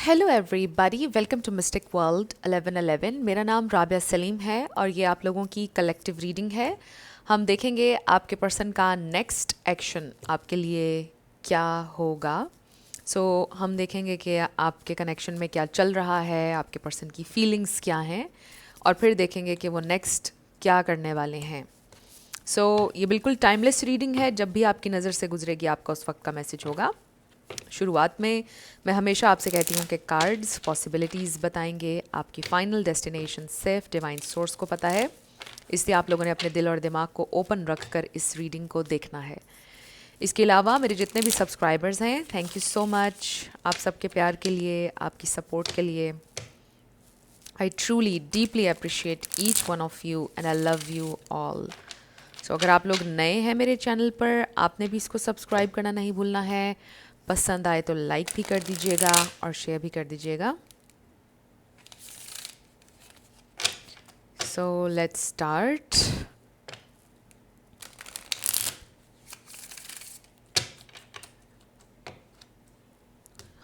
Hello everybody, welcome to mystic world 1111। मेरा नाम राबिया सलीम है और ये आप लोगों की कलेक्टिव रीडिंग है। हम देखेंगे आपके पर्सन का नेक्स्ट एक्शन आपके लिए क्या होगा। हम देखेंगे कि आपके कनेक्शन में क्या चल रहा है, आपके पर्सन की फीलिंग्स क्या हैं, और फिर देखेंगे कि वो नेक्स्ट क्या करने वाले हैं। ये बिल्कुल टाइमलेस रीडिंग है, जब भी आपकी नज़र से गुजरेगी आपका उस वक्त का मैसेज होगा। शुरुआत में मैं हमेशा आपसे कहती हूँ कि कार्ड्स पॉसिबिलिटीज़ बताएंगे, आपकी फाइनल डेस्टिनेशन सिर्फ डिवाइन सोर्स को पता है, इसलिए आप लोगों ने अपने दिल और दिमाग को ओपन रख कर इस रीडिंग को देखना है। इसके अलावा मेरे जितने भी सब्सक्राइबर्स हैं, थैंक यू सो मच आप सबके प्यार के लिए, आपकी सपोर्ट के लिए। I truly deeply appreciate each one of you and I love you all. अगर आप लोग नए हैं मेरे चैनल पर, आपने भी इसको सब्सक्राइब करना नहीं भूलना है। पसंद आए तो लाइक भी कर दीजिएगा और शेयर भी कर दीजिएगा। Let's start.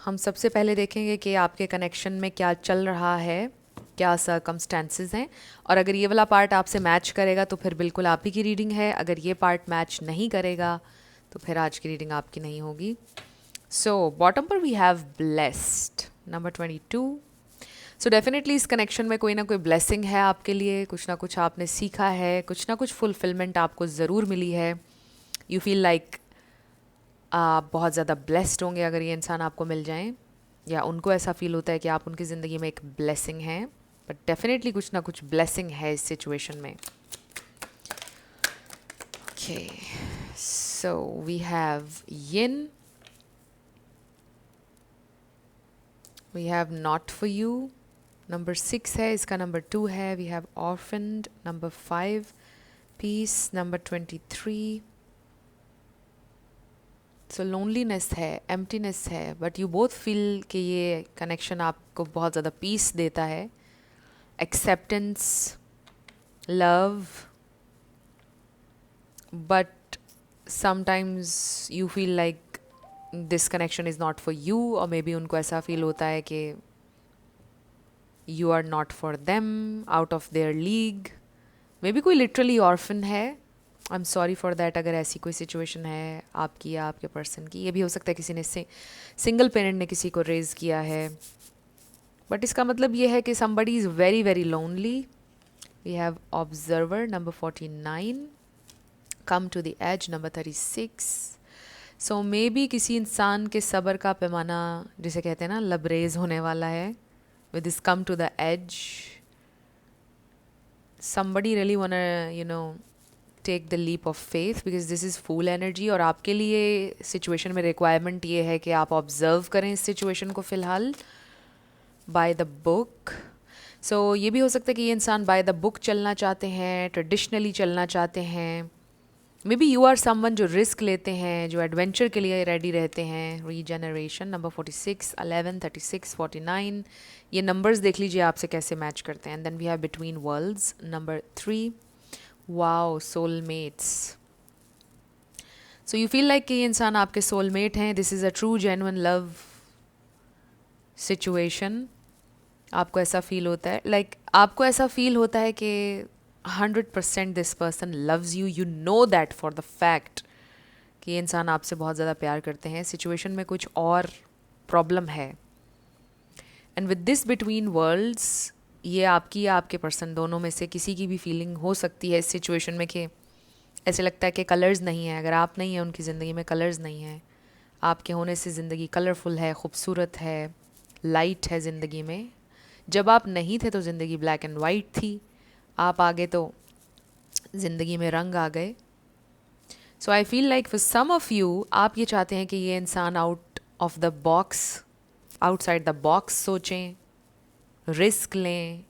हम सबसे पहले देखेंगे कि आपके कनेक्शन में क्या चल रहा है, क्या सर्कमस्टेंसेस हैं, और अगर ये वाला पार्ट आपसे मैच करेगा तो फिर बिल्कुल आप ही की रीडिंग है। अगर ये पार्ट मैच नहीं करेगा तो फिर आज की रीडिंग आपकी नहीं होगी। बॉटम पर we have blessed number 22। Definitely इस कनेक्शन में कोई ना कोई ब्लेसिंग है आपके लिए, कुछ ना कुछ आपने सीखा है, कुछ ना कुछ फुलफिलमेंट आपको ज़रूर मिली है। यू फील लाइक आप बहुत ज़्यादा ब्लेस्ड होंगे अगर ये इंसान आपको मिल जाएं, या उनको ऐसा फील होता है कि आप उनकी ज़िंदगी में एक ब्लेसिंग हैं। बट डेफिनेटली कुछ ना कुछ ब्लेसिंग है इस सिचुएशन में। Okay, so we have yin, we have not for you, number 6 है, इसका नंबर 2 है। We have orphaned number 5, peace number 23। Loneliness है, एम्प्टीनेस है, बट यू बोथ फील कि ये कनेक्शन आपको बहुत ज़्यादा पीस देता है, acceptance, love, but sometimes you feel like this connection is not for you, और मे बी उनको ऐसा फील होता है कि you are not for them, out of their league. May be कोई लिटरली ऑर्फन है। I am sorry for that अगर ऐसी कोई सिचुएशन है आपकी या आपके पर्सन की। ये भी हो सकता है किसी ने सिंगल पेरेंट ने किसी को रेज किया है, बट इसका मतलब ये है कि somebody is very very lonely. We have observer number 49, come to the edge number 36। Maybe किसी इंसान के सब्र का पैमाना, जिसे कहते हैं ना, लबरेज होने वाला है with this come to the edge. somebody really wanna take the leap of faith because this is full energy, और आपके लिए सिचुएशन में रिक्वायरमेंट ये है कि आप ऑब्जर्व करें इस सिचुएशन को फ़िलहाल बाय द बुक। ये भी हो सकता है कि ये इंसान बाय द बुक चलना चाहते हैं, ट्रेडिशनली चलना चाहते हैं। Maybe you are someone जो रिस्क लेते हैं, जो एडवेंचर के लिए रेडी रहते हैं। रीजनरेशन नंबर 46, 11, 36, 49, ये नंबर्स देख लीजिए आपसे कैसे मैच करते हैं। And then we have between worlds number 3। Wow, soulmates. You feel like कि ये इंसान आपके सोलमेट हैं। This is a true genuine love situation. आपको ऐसा फील होता है, आपको ऐसा फील होता है कि 100% this person loves you. You know that for the fact कि ये इंसान आपसे बहुत ज़्यादा प्यार करते हैं। सिचुएशन में कुछ और प्रॉब्लम है। And with this between worlds, ये आपकी या आपके पर्सन दोनों में से किसी की भी फीलिंग हो सकती है इस सिचुएशन में कि ऐसे लगता है कि कलर्स नहीं है। अगर आप नहीं हैं उनकी ज़िंदगी में, कलर्स नहीं है, आपके होने से ज़िंदगी कलरफुल है, खूबसूरत है, लाइट है ज़िंदगी में। जब आप नहीं थे तो ज़िंदगी ब्लैक एंड वाइट थी, आप आ गए तो ज़िंदगी में रंग आ गए। I feel like for some of you, आप ये चाहते हैं कि ये इंसान out of the box, outside the box सोचें, रिस्क लें,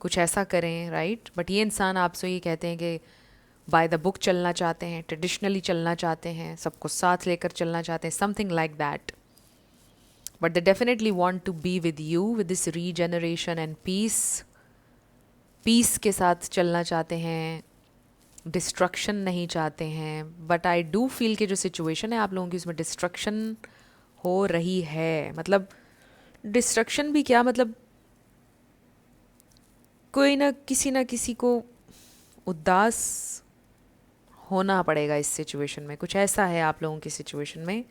कुछ ऐसा करें, राइट। बट ये इंसान आपसे ये कहते हैं कि बाय द बुक चलना चाहते हैं, ट्रेडिशनली चलना चाहते हैं, सबको साथ लेकर चलना चाहते हैं, something like that. But they definitely want to be with you with this regeneration and peace. Peace के साथ चलना चाहते हैं, डिस्ट्रक्शन नहीं चाहते हैं। बट आई डू फील कि जो सिचुएशन है आप लोगों की, उसमें डिस्ट्रक्शन हो रही है। मतलब डिस्ट्रक्शन भी क्या, मतलब कोई ना किसी को उदास होना पड़ेगा इस सिचुएशन में। कुछ ऐसा है आप लोगों की सिचुएशन में।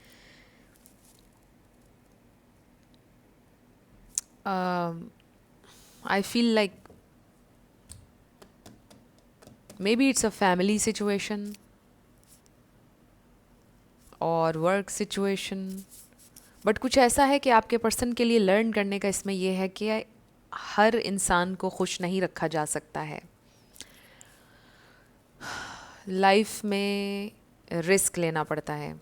आई feel like may be it's a family situation और वर्क सिचुएशन, बट कुछ ऐसा है कि आपके पर्सन के लिए लर्न करने का इसमें यह है कि हर इंसान को खुश नहीं रखा जा सकता है। लाइफ में रिस्क लेना पड़ता है,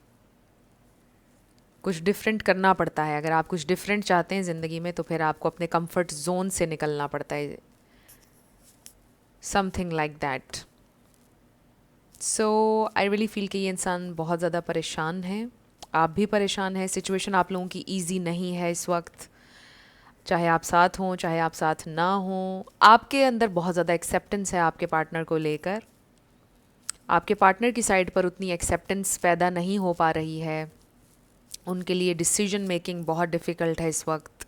कुछ डिफरेंट करना पड़ता है। अगर आप कुछ डिफरेंट चाहते हैं ज़िंदगी में तो फिर आपको अपने कंफर्ट जोन से निकलना पड़ता है, something like that. So I really feel कि ये इंसान बहुत ज़्यादा परेशान है, आप भी परेशान हैं। सिचुएशन आप लोगों की ईजी नहीं है इस वक्त, चाहे आप साथ हों चाहे आप साथ ना हों। आपके अंदर बहुत ज़्यादा एक्सेप्टेंस है आपके पार्टनर को लेकर, आपके पार्टनर की साइड पर उतनी एक्सेप्टेंस पैदा नहीं हो पा रही है। उनके लिए डिसीजन मेकिंग बहुत डिफ़िकल्ट है इस वक्त,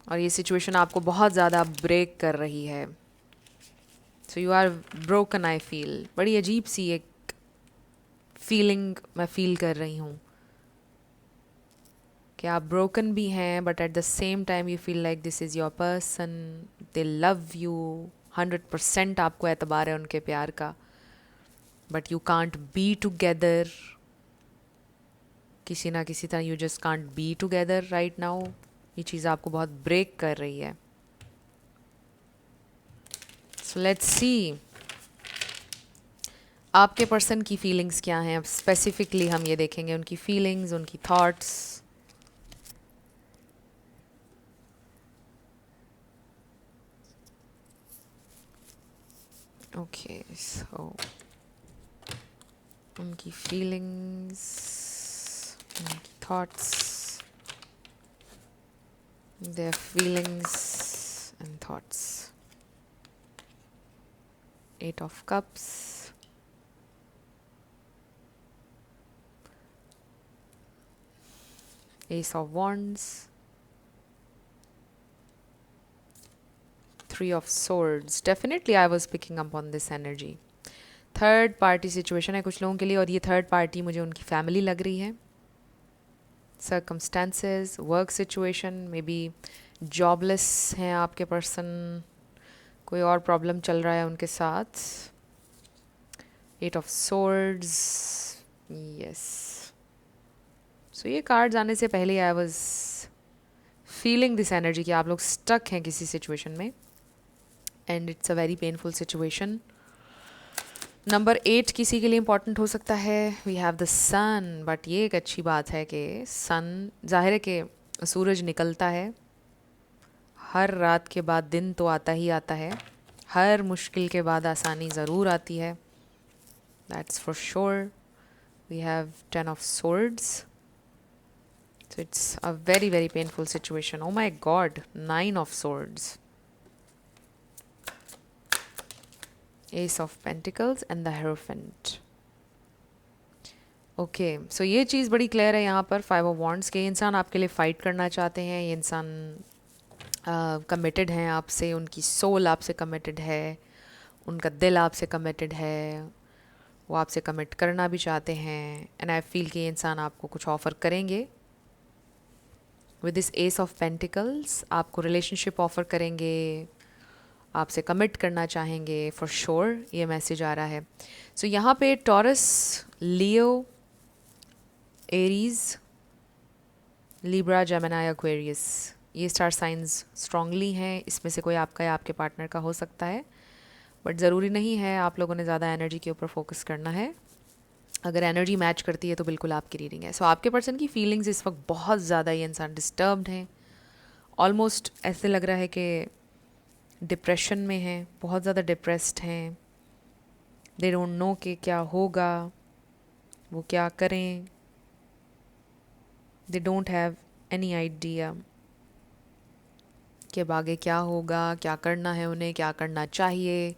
और ये सिचुएशन आपको बहुत ज़्यादा ब्रेक कर रही है। So you are broken, I feel. बड़ी अजीब सी एक फीलिंग मैं फील कर रही हूँ कि आप ब्रोकन भी हैं, but at the same time you feel like this is your person, they love you 100%, आपको एतबार है उनके प्यार का, but you can't be together. किसी ना किसी तरह you just can't be together right now. ये चीज़ आपको बहुत ब्रेक कर रही है। सो लेट्स सी आपके पर्सन की फीलिंग्स क्या हैं। अब स्पेसिफिकली हम ये देखेंगे उनकी फीलिंग्स, उनकी थॉट्स। ओके, सो उनकी फीलिंग्स, उनकी thoughts, their feelings and thoughts. Eight of Cups, Ace of Wands, Three of Swords. Definitely I was picking up on this energy. Third party situation है कुछ लोगों के लिए, और ये थर्ड पार्टी मुझे उनकी फैमिली लग रही है। Circumstances, work situation, may be jobless हैं आपके पर्सन, कोई और प्रॉब्लम चल रहा है उनके साथ। Eight of swords, yes. So ये कार्ड्स आने से पहले I was feeling this energy कि आप लोग स्टक हैं किसी सिचुएशन में, and it's a very painful situation. Number 8 किसी के लिए इंपॉर्टेंट हो सकता है। We have the sun, but ये एक अच्छी बात है कि सन, जाहिर है कि सूरज निकलता है, हर रात के बाद दिन तो आता ही आता है, हर मुश्किल के बाद आसानी ज़रूर आती है, that's for sure. We have 10 of swords, so it's a very very painful situation. Oh my god, 9 of swords, Ace of Pentacles and the Hierophant. Okay, so ये चीज़ बड़ी क्लियर है यहाँ पर। 5 ऑफ वॉन्ड्स के इंसान आपके लिए फ़ाइट करना चाहते हैं। ये इंसान कमिटेड हैं आपसे, उनकी सोल आपसे कमिटेड है, उनका दिल आपसे कमिटेड है, वो आपसे कमिट करना भी चाहते हैं। एंड आई फील कि ये इंसान आपको कुछ ऑफ़र करेंगे with this ace of pentacles, आपको रिलेशनशिप ऑफ़र करेंगे, आपसे कमिट करना चाहेंगे फॉर श्योर, ये मैसेज आ रहा है। सो यहाँ पे टॉरस, लियो, एरीज, लिब्रा, जेमिनी, एक्वेरियस, ये स्टार साइंस स्ट्रांगली हैं। इसमें से कोई आपका या आपके पार्टनर का हो सकता है, बट ज़रूरी नहीं है। आप लोगों ने ज़्यादा एनर्जी के ऊपर फोकस करना है। अगर एनर्जी मैच करती है तो बिल्कुल आपकी रीडिंग है। सो आपके पर्सन की फीलिंग्स इस वक्त बहुत ज़्यादा, ये इंसान डिस्टर्ब्ड हैं, ऑलमोस्ट ऐसे लग रहा है कि डिप्रेशन में हैं, बहुत ज़्यादा डिप्रेस्ड हैं। दे डोंट नो कि क्या होगा, वो क्या करें। They don't have any idea कि अब आगे क्या होगा, क्या करना है उन्हें, क्या करना चाहिए।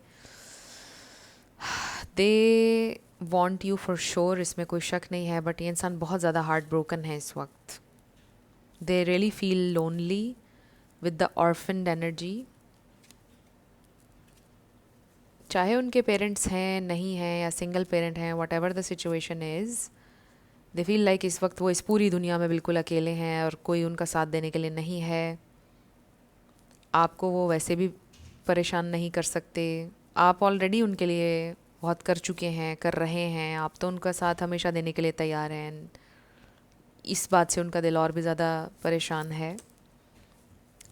दे वॉन्ट यू फॉर श्योर, इसमें कोई शक नहीं है, बट ये इंसान बहुत ज़्यादा हार्ट ब्रोकन है इस वक्त। They really feel lonely with the orphaned energy. चाहे उनके पेरेंट्स हैं नहीं हैं या सिंगल पेरेंट हैं, whatever the situation is, they feel like इस वक्त वो इस पूरी दुनिया में बिल्कुल अकेले हैं और कोई उनका साथ देने के लिए नहीं है। आपको वो वैसे भी परेशान नहीं कर सकते, आप ऑलरेडी उनके लिए बहुत कर चुके हैं, कर रहे हैं, आप तो उनका साथ हमेशा देने के लिए तैयार हैं। इस बात से उनका दिल और भी ज़्यादा परेशान है।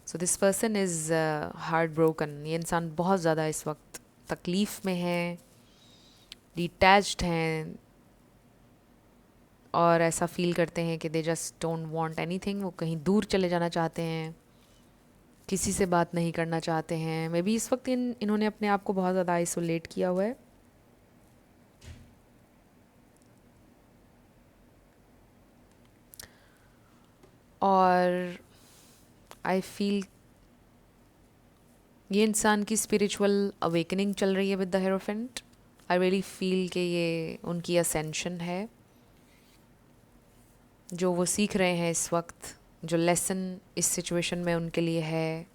सो this person is heart broken. ये इंसान बहुत ज़्यादा इस वक्त तकलीफ़ में है, डिटैच्ड हैं और ऐसा फील करते हैं कि they just don't want anything. वो कहीं दूर चले जाना चाहते हैं, किसी से बात नहीं करना चाहते हैं। मे बी इस वक्त इन्होंने अपने आप को बहुत ज़्यादा आइसोलेट किया हुआ है। और आई फील ये इंसान की स्पिरिचुअल अवेकनिंग चल रही है with the hierophant. I really feel कि ये उनकी असेंशन है, जो वो सीख रहे हैं इस वक्त, जो लेसन इस सिचुएशन में उनके लिए है।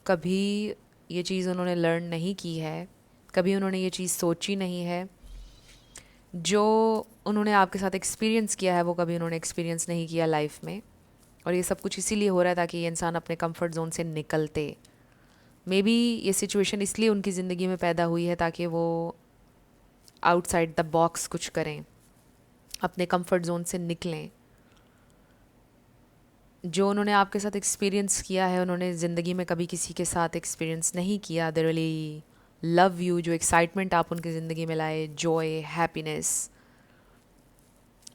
कभी ये चीज़ उन्होंने लर्न नहीं की है, कभी उन्होंने ये चीज़ सोची नहीं है। जो उन्होंने आपके साथ एक्सपीरियंस किया है वो कभी उन्होंने एक्सपीरियंस नहीं किया लाइफ में। और ये सब कुछ इसीलिए हो रहा है ताकि ये इंसान अपने कंफर्ट जोन से निकलते। मे बी ये सिचुएशन इसलिए उनकी ज़िंदगी में पैदा हुई है ताकि वो आउटसाइड द बॉक्स कुछ करें, अपने कंफर्ट जोन से निकलें। जो उन्होंने आपके साथ एक्सपीरियंस किया है उन्होंने ज़िंदगी में कभी किसी के साथ एक्सपीरियंस नहीं किया। They really love you. जो एक्साइटमेंट आप उनकी ज़िंदगी में लाए, Joy, happiness,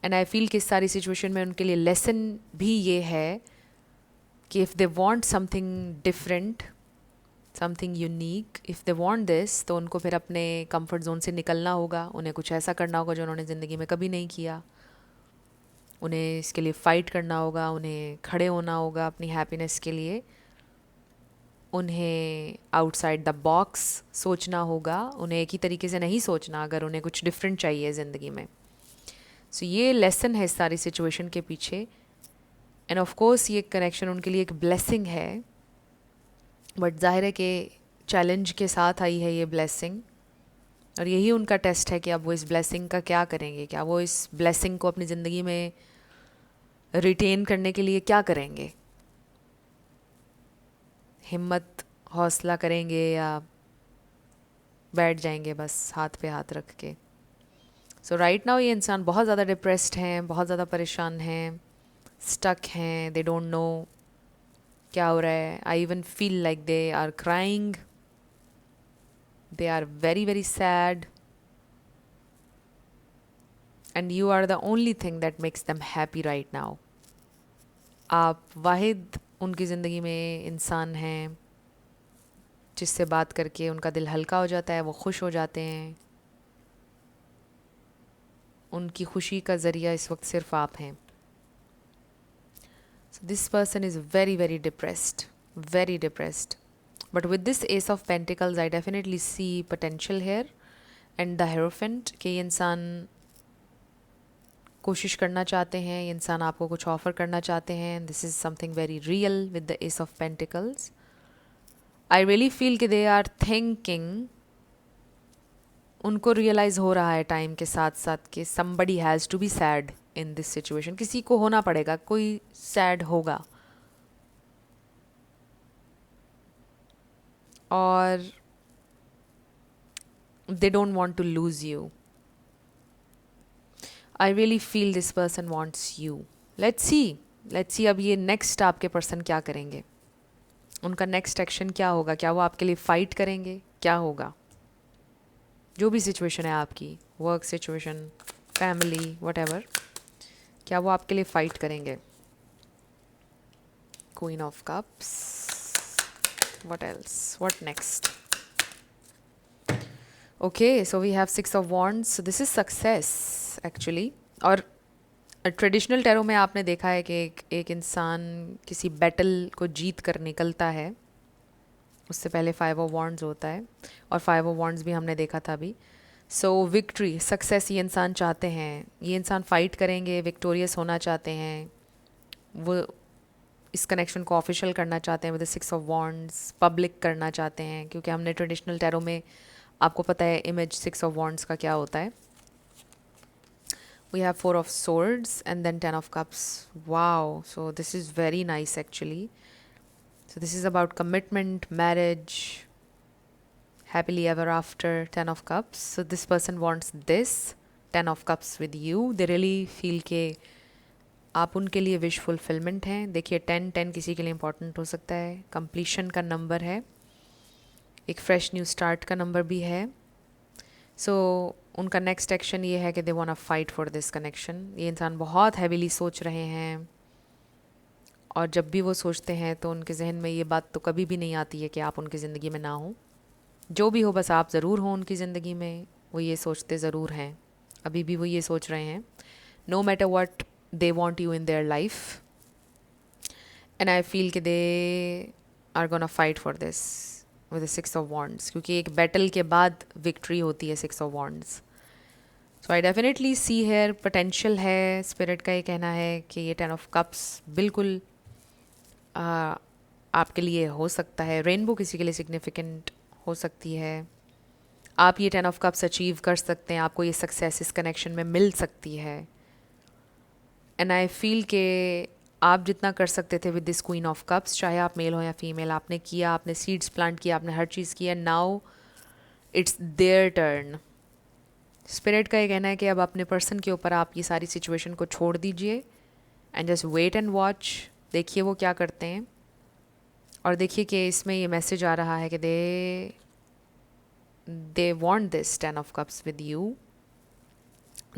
and I feel कि इस सारी सिचुएशन में उनके लिए लेसन भी ये है कि if they want something different, something unique, if they want this, तो उनको फिर अपने कंफर्ट जोन से निकलना होगा। उन्हें कुछ ऐसा करना होगा जो उन्होंने ज़िंदगी में कभी नहीं किया। उन्हें इसके लिए फ़ाइट करना होगा, उन्हें खड़े होना होगा अपनी हैप्पीनेस के लिए। उन्हें आउटसाइड द बॉक्स सोचना होगा, उन्हें एक ही तरीके से नहीं सोचना अगर उन्हें कुछ डिफरेंट चाहिए ज़िंदगी में। सो ये लेसन है इस सारी सिचुएशन के पीछे। एंड ऑफ कोर्स ये कनेक्शन उनके लिए एक ब्लेसिंग है, बट जाहिर है कि चैलेंज के साथ आई है ये ब्लेसिंग। और यही उनका टेस्ट है कि अब वो इस ब्लेसिंग का क्या करेंगे, क्या वो इस ब्लेसिंग को अपनी ज़िंदगी में रिटेन करने के लिए क्या करेंगे। हिम्मत, हौसला करेंगे या बैठ जाएंगे बस हाथ पे हाथ रख के। सो राइट नाउ ये इंसान बहुत ज़्यादा डिप्रेस्ड हैं, बहुत ज़्यादा परेशान हैं, स्टक हैं, दे डोंट नो क्या हो रहा है। I even feel like they are crying, they are very very sad, and you are the only thing that makes them happy right now. आप वाहिद उनकी ज़िंदगी में इंसान हैं जिससे बात करके उनका दिल हल्का हो जाता है, वो खुश हो जाते हैं। उनकी खुशी का ज़रिया इस वक्त सिर्फ आप हैं। So this person is very very depressed, very depressed. But with this ace of pentacles I definitely see potential here and the hierophant कि ये इंसान कोशिश करना चाहते हैं, ये इंसान आपको कुछ ऑफ़र करना चाहते हैं। This is something very real with the ace of pentacles. I really feel कि दे आर थिंकिंग, उनको रियलाइज़ हो रहा है टाइम के साथ साथ कि somebody has to be sad in this situation. किसी को होना पड़ेगा, कोई सैड होगा। और they don't want to lose you. I really feel this person wants you. Let's see अब ये नेक्स्ट आपके पर्सन क्या करेंगे, उनका नेक्स्ट एक्शन क्या होगा। क्या वो आपके लिए फ़ाइट करेंगे, क्या होगा। जो भी सिचुएशन है आपकी, वर्क सिचुएशन, फैमिली, व्हाटएवर, क्या वो आपके लिए फ़ाइट करेंगे। Queen of cups, what else, what next. Okay, so we have 6 of wands. So this is success actually. और ट्रेडिशनल टैरो में आपने देखा है कि एक इंसान किसी बैटल को जीत कर निकलता है, उससे पहले 5 ऑफ वॉन्ड्स होता है, और 5 ऑफ वॉन्ड्स भी हमने देखा था अभी। सो विक्ट्री, सक्सेस ये इंसान चाहते हैं, ये इंसान फ़ाइट करेंगे, विक्टोरियस होना चाहते हैं। वो इस कनेक्शन को ऑफिशियल करना चाहते हैं with the 6 of wands, public करना चाहते हैं, क्योंकि हमने ट्रेडिशनल टैरो में, आपको पता है इमेज 6 ऑफ वॉन्ड्स का क्या होता है. We have 4 of Swords and then 10 of Cups. Wow, so this is very nice actually. So this is about commitment, marriage, happily ever after, 10 of Cups. So this person wants this 10 of Cups with you. They really feel के आप उनके लिए wish fulfilment हैं. देखिए 10 किसी के लिए important हो सकता है, कंप्लीशन का नंबर है, एक फ्रेश न्यू स्टार्ट का नंबर भी है. सो उनका नेक्स्ट एक्शन ये है कि they want fight for this connection. ये इंसान बहुत हैवीली सोच रहे हैं, और जब भी वो सोचते हैं तो उनके जहन में ये बात तो कभी भी नहीं आती है कि आप उनकी ज़िंदगी में ना हो. जो भी हो, बस आप ज़रूर हो उनकी ज़िंदगी में. वो ये सोचते ज़रूर हैं, अभी भी वो ये सोच रहे हैं, no matter what they want you in their life. And I feel कि they are gonna fight for this with 6 of Wands, क्योंकि एक बैटल के बाद विक्ट्री होती है 6 of Wands. So I definitely see here potential है. Spirit का ये कहना है कि ये 10 of Cups बिल्कुल आपके लिए हो सकता है. रेनबो किसी के लिए सिग्निफिकेंट हो सकती है. आप ये 10 of Cups अचीव कर सकते हैं, आपको ये सक्सेस इस कनेक्शन में मिल सकती है. एंड आई फील के आप जितना कर सकते थे with this queen of cups, चाहे आप मेल हो या फीमेल, आपने किया, आपने सीड्स प्लांट किया, आपने हर चीज़ किया. Now it's there turn. Spirit का ये कहना है कि अब अपने पर्सन के ऊपर आप ये सारी सिचुएशन को छोड़ दीजिए and just wait and watch. देखिए वो क्या करते हैं, और देखिए कि इसमें ये मैसेज आ रहा है कि they want this 10 of Cups with you.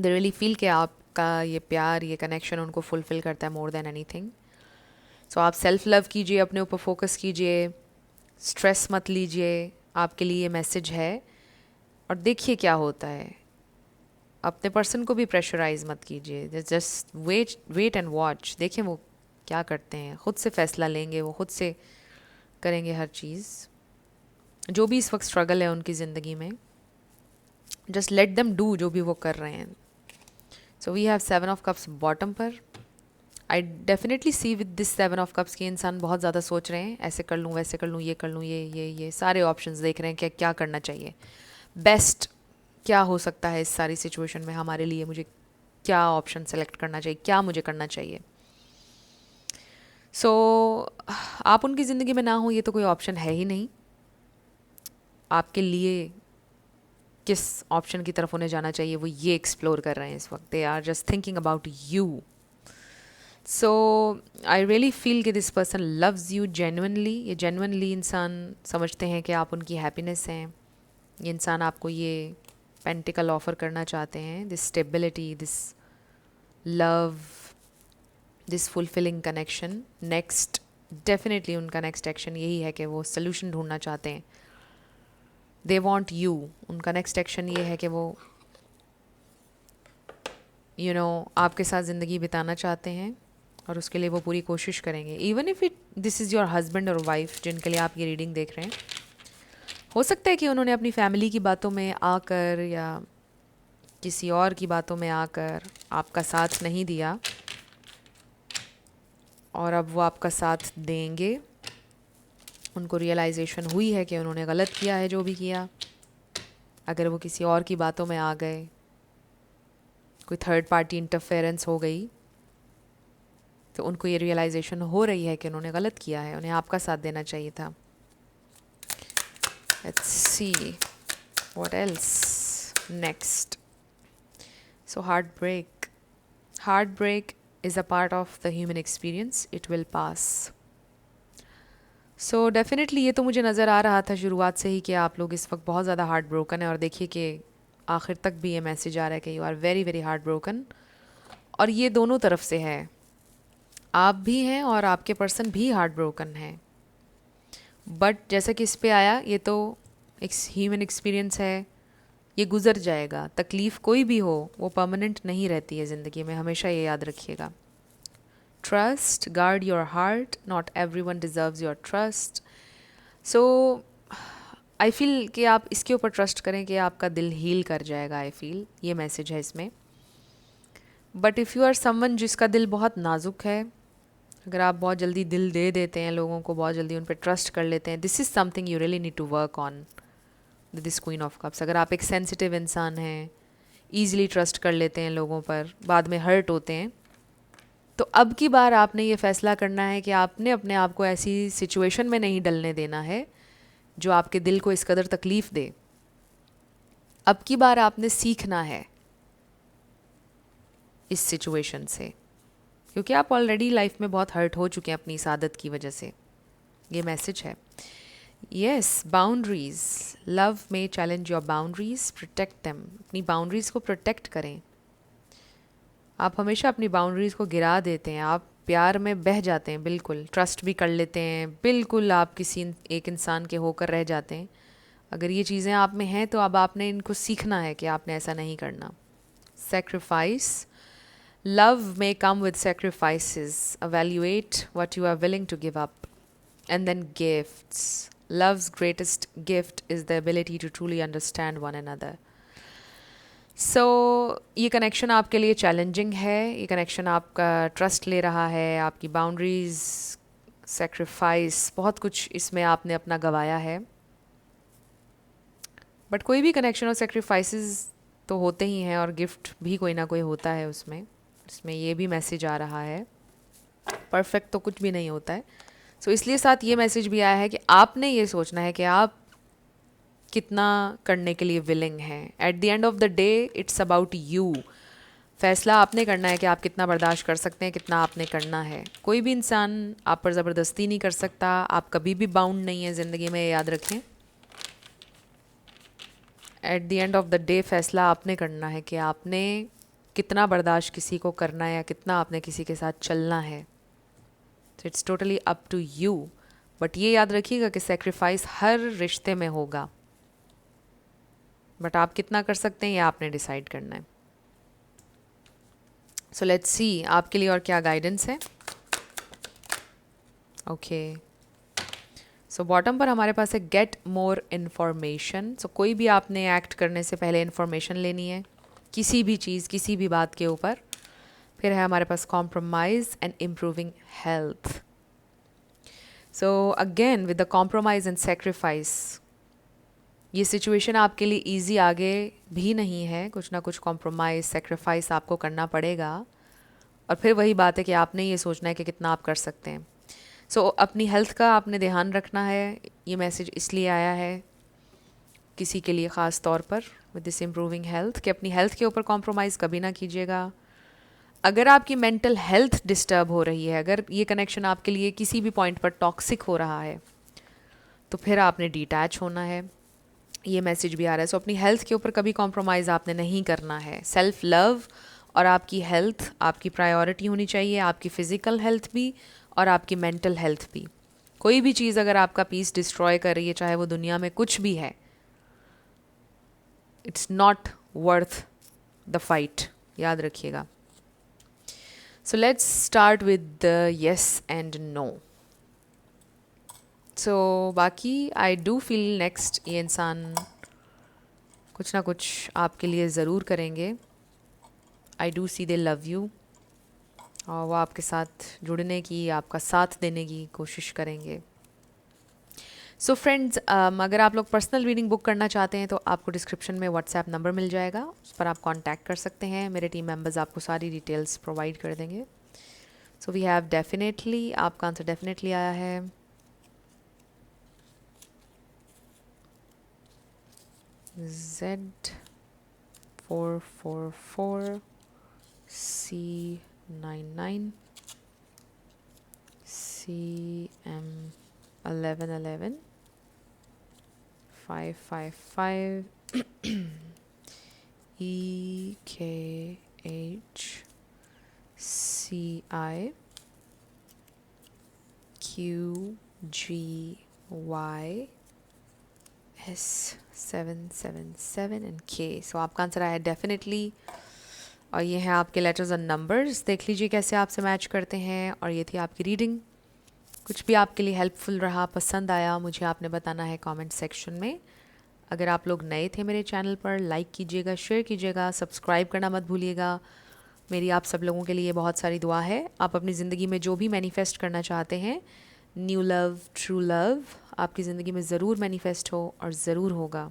They really feel कि आपका ये प्यार, ये कनेक्शन उनको फुलफ़िल करता है मोर देन एनीथिंग. सो आप सेल्फ लव कीजिए, अपने ऊपर फोकस कीजिए, स्ट्रेस मत लीजिए. आपके लिए ये मैसेज है, और देखिए क्या होता है. अपने पर्सन को भी प्रेशराइज मत कीजिए, जस्ट वेट एंड वॉच. देखिए वो क्या करते हैं, ख़ुद से फैसला लेंगे, वो ख़ुद से करेंगे हर चीज़. जो भी इस वक्त स्ट्रगल है उनकी ज़िंदगी में, जस्ट लेट देम डू जो भी वो कर रहे हैं. So we have 7 of Cups bottom पर. I definitely see with this 7 of Cups कि इंसान बहुत ज़्यादा सोच रहे हैं, ऐसे कर लूँ, वैसे कर लूँ, ये कर लूँ, ये सारे ऑप्शंस देख रहे हैं कि क्या करना चाहिए, बेस्ट क्या हो सकता है इस सारी सिचुएशन में हमारे लिए, मुझे क्या ऑप्शन सेलेक्ट करना चाहिए, क्या मुझे करना चाहिए. सो आप उनकी ज़िंदगी में ना हो ये तो कोई ऑप्शन है ही नहीं. आपके लिए किस ऑप्शन की तरफ उन्हें जाना चाहिए वो ये एक्सप्लोर कर रहे हैं इस वक्त. They are just thinking about you. So I really feel कि this person loves you genuinely. ये जेन्युइनली इंसान समझते हैं कि आप उनकी हैप्पीनेस हैं. ये इंसान आपको ये पेंटिकल ऑफर करना चाहते हैं, this stability, this love, this fulfilling connection. Next definitely उनका नेक्स्ट एक्शन यही है कि वो सोल्यूशन ढूंढना चाहते हैं. दे वॉन्ट यू. उनका नेक्स्ट एक्शन ये है कि वो आपके साथ ज़िंदगी बिताना चाहते हैं, और उसके लिए वो पूरी कोशिश करेंगे. Even if this is your husband और वाइफ जिनके लिए आप ये रीडिंग देख रहे हैं, हो सकता है कि उन्होंने अपनी फैमिली की बातों में आकर या किसी और की बातों में आकर आपका साथ नहीं दिया, और अब वो आपका साथ देंगे. उनको रियलाइजेशन हुई है कि उन्होंने गलत किया है जो भी किया. अगर वो किसी और की बातों में आ गए, कोई थर्ड पार्टी इंटरफेरेंस हो गई, तो उनको ये रियलाइजेशन हो रही है कि उन्होंने गलत किया है, उन्हें आपका साथ देना चाहिए था. Let's see what else next. So heartbreak is a part of the human experience. It will pass. So definitely ये तो मुझे नज़र आ रहा था शुरुआत से ही कि आप लोग इस वक्त बहुत ज़्यादा हार्ट ब्रोकन है. और देखिए कि आखिर तक भी ये मैसेज आ रहा है कि you are very very heartbroken. और ये दोनों तरफ से है, आप भी हैं और आपके पर्सन भी हार्ट ब्रोकन है. बट जैसा कि इस पे आया, ये तो एक ह्यूमन एक्सपीरियंस है, ये गुज़र जाएगा. तकलीफ़ कोई भी हो वो परमानेंट नहीं रहती है ज़िंदगी में, हमेशा ये याद रखिएगा. Trust, guard your heart, not everyone deserves your trust. So I feel कि आप इसके ऊपर ट्रस्ट करें कि आपका दिल हील कर जाएगा. आई फील ये मैसेज है इसमें. But if you are someone जिसका दिल बहुत नाजुक है, अगर आप बहुत जल्दी दिल दे देते हैं लोगों को, बहुत जल्दी उन पर ट्रस्ट कर लेते हैं, this is something you really need to work on, this queen of cups. अगर आप एक सेंसिटिव इंसान हैं, ईजिली ट्रस्ट कर लेते हैं लोगों पर, बाद में हर्ट होते हैं, तो अब की बार आपने ये फ़ैसला करना है कि आपने अपने आप को ऐसी सिचुएशन में नहीं डलने देना है जो आपके दिल को इस कदर तकलीफ़ दे। अब की बार आपने सीखना है इस सिचुएशन से, क्योंकि आप ऑलरेडी लाइफ में बहुत हर्ट हो चुके हैं अपनी इस आदत की वजह से। ये मैसेज है। यस, बाउंड्रीज, लव में challenge your boundaries, protect them. अपनी बाउंड्रीज को प्रोटेक्ट करें। आप हमेशा अपनी बाउंड्रीज को गिरा देते हैं, आप प्यार में बह जाते हैं, बिल्कुल ट्रस्ट भी कर लेते हैं, बिल्कुल आप किसी एक इंसान के होकर रह जाते हैं। अगर ये चीज़ें आप में हैं तो अब आपने इनको सीखना है कि आपने ऐसा नहीं करना। Sacrifice, love may come with sacrifices. Evaluate what you are willing to give up. And then gifts. Love's greatest gift is the ability to truly understand one another. So ये कनेक्शन आपके लिए चैलेंजिंग है, ये connection आपका trust ले रहा है, आपकी बाउंड्रीज, सेक्रीफाइस, बहुत कुछ इसमें आपने अपना गवाया है। बट कोई भी कनेक्शन और सेक्रीफाइसेस तो होते ही हैं, और गिफ्ट भी कोई ना कोई होता है उसमें। इसमें ये भी मैसेज आ रहा है, परफेक्ट तो कुछ भी नहीं होता है। सो इसलिए साथ ये मैसेज भी आया है कि आपने ये सोचना है कि आप कितना करने के लिए विलिंग हैं। At the end of the day it's about you. फैसला आपने करना है कि आप कितना बर्दाश्त कर सकते हैं, कितना आपने करना है। कोई भी इंसान आप पर ज़बरदस्ती नहीं कर सकता, आप कभी भी बाउंड नहीं है ज़िंदगी में, याद रखें। At the end of the day फैसला आपने करना है कि आपने कितना बर्दाश्त किसी को करना है या कितना आपने किसी के साथ चलना है। तो it's totally up to you. But ये याद रखिएगा कि सेक्रीफाइस हर रिश्ते में होगा, बट आप कितना कर सकते हैं ये आपने डिसाइड करना है। सो लेट्स सी आपके लिए और क्या गाइडेंस है। ओके, सो बॉटम पर हमारे पास है गेट मोर इन्फॉर्मेशन। सो कोई भी आपने एक्ट करने से पहले इन्फॉर्मेशन लेनी है, किसी भी चीज़, किसी भी बात के ऊपर। फिर है हमारे पास compromise and improving health. So again with the compromise and sacrifice, ये सिचुएशन आपके लिए इजी आगे भी नहीं है, कुछ ना कुछ कॉम्प्रोमाइज़, सेक्रीफाइस आपको करना पड़ेगा। और फिर वही बात है कि आपने ये सोचना है कि कितना आप कर सकते हैं। सो अपनी हेल्थ का आपने ध्यान रखना है। ये मैसेज इसलिए आया है किसी के लिए ख़ास तौर पर, विद दिस इम्प्रूविंग हेल्थ, कि अपनी हेल्थ के ऊपर कॉम्प्रोमाइज़ कभी ना कीजिएगा। अगर आपकी मेंटल हेल्थ डिस्टर्ब हो रही है, अगर ये कनेक्शन आपके लिए किसी भी पॉइंट पर टॉक्सिक हो रहा है, तो फिर आपने डिटैच होना है। ये मैसेज भी आ रहा है। सो अपनी हेल्थ के ऊपर कभी कॉम्प्रोमाइज़ आपने नहीं करना है। सेल्फ लव और आपकी हेल्थ आपकी प्रायोरिटी होनी चाहिए, आपकी फ़िज़िकल हेल्थ भी और आपकी मेंटल हेल्थ भी। कोई भी चीज़ अगर आपका पीस डिस्ट्रॉय कर रही है, चाहे वो दुनिया में कुछ भी है, it's not worth the fight, याद रखिएगा। So let's start with the yes and no. So बाकी आई डू फील नेक्स्ट ये इंसान कुछ ना कुछ आपके लिए ज़रूर करेंगे। I do see they love you, और वो आपके साथ जुड़ने की, आपका साथ देने की कोशिश करेंगे। सो फ्रेंड्स, अगर आप लोग पर्सनल रीडिंग बुक करना चाहते हैं तो आपको डिस्क्रिप्शन में व्हाट्सएप नंबर मिल जाएगा, उस पर आप कांटेक्ट कर सकते हैं। मेरे टीम मेंबर्स आपको सारी डिटेल्स प्रोवाइड कर देंगे। सो वी हैव डेफिनेटली, आपका आंसर डेफिनेटली आया है। Z444 C99 CM1111 555 EKH CI QGY S777 and K। सो आपका आंसर आया डेफिनेटली। और ये हैं आपके लेटर्स और नंबर्स, देख लीजिए कैसे आपसे मैच करते हैं। और ये थी आपकी रीडिंग। कुछ भी आपके लिए हेल्पफुल रहा, पसंद आया, मुझे आपने बताना है कमेंट सेक्शन में। अगर आप लोग नए थे मेरे चैनल पर, लाइक कीजिएगा, शेयर कीजिएगा, सब्सक्राइब करना मत भूलिएगा। मेरी आप सब लोगों के लिए बहुत सारी दुआ है। आप अपनी ज़िंदगी में जो भी मैनिफेस्ट करना चाहते हैं, न्यू लव, ट्रू लव, आपकी ज़िंदगी में ज़रूर मैनिफेस्ट हो और ज़रूर होगा,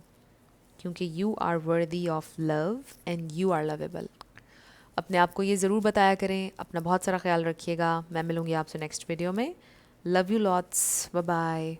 क्योंकि you are worthy of love and you are lovable. अपने आप को ये ज़रूर बताया करें। अपना बहुत सारा ख्याल रखिएगा। मैं मिलूँगी आपसे नेक्स्ट वीडियो में। Love you lots, bye bye.